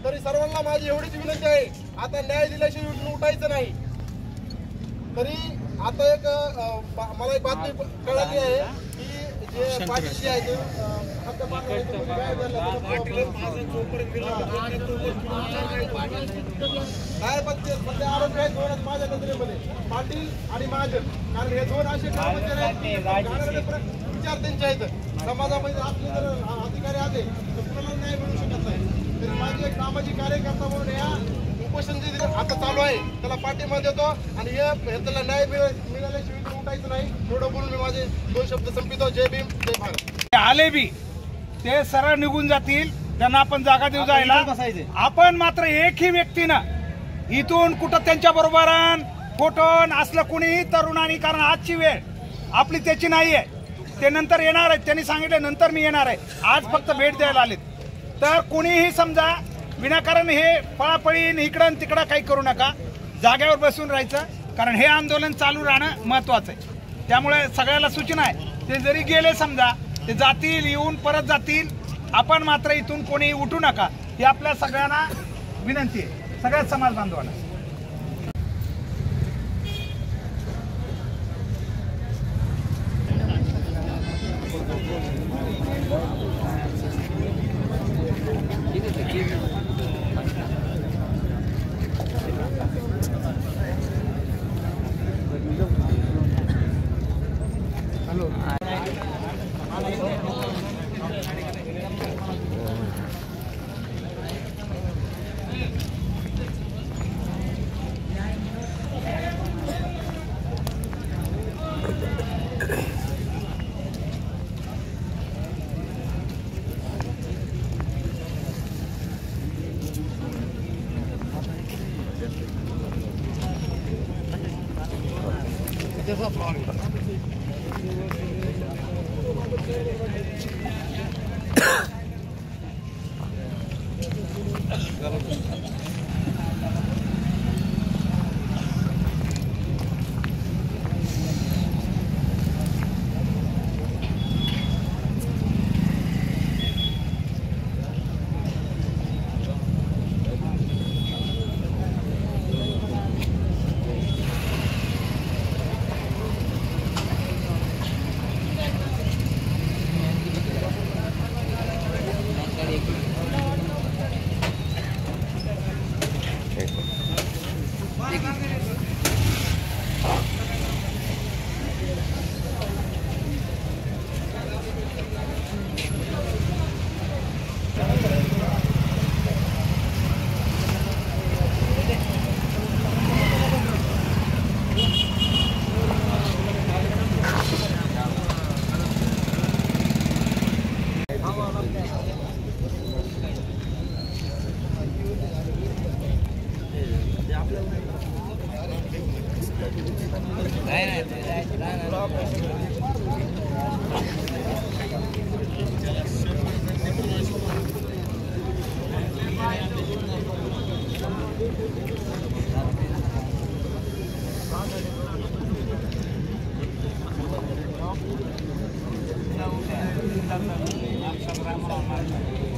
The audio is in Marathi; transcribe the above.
तरी सर्वांना माझी एवढीच विनंती आहे, आता न्याय दिल्याशिवाय उठायचं नाही। तरी आता एक मला एक बातमी कळाली आहे की जे पाठीशी आहे काय सध्या आरोपी आहेत दोनच माझ्या नजरेमध्ये, पाटील आणि महाजन। कारण हे दोन असे कर्मचारी आहेत विचार त्यांचे आहेत, समाजामध्ये आपले जर अधिकारी आले तर कुणाला न्याय मिळू शकत नाही। तरी माझे एक सामाजिक कार्यकर्ता म्हणून या उपोषण जे आता चालू आहे त्याला पाठिंबा देतो आणि हे त्याला न्याय मिळाल्याशिवाय उठायचं नाही। थोडं बोलून मी माझे 2 शब्द संपितो। जय भीम जय भारत। आले बी ते सरळ निघून जातील, त्यांना आपण जागा देऊ जायला। आपण मात्र एकही व्यक्तीनं इथून कुठं त्यांच्या बरोबर फोटोन असलं कुणीही तरुणांनी, कारण आजची वेळ आपली त्याची नाहीये। ते नंतर येणार आहेत, त्यांनी सांगितलं नंतर मी येणार आहे, आज फक्त भेट द्यायला आलेत। तर कुणीही समजा विनाकारण हे पळापळी इकडं तिकडं काही करू नका, जागेवर बसून राहायचं, कारण हे आंदोलन चालू राहणं महत्वाचं आहे। त्यामुळे सगळ्याला सूचना आहे, ते जरी गेले समजा ते जातील, येऊन परत जातील, आपण मात्र इथून कोणी उठू नका, ही आपल्या सगळ्यांना विनंती आहे, सगळ्या समाज बांधवांना। Gracias.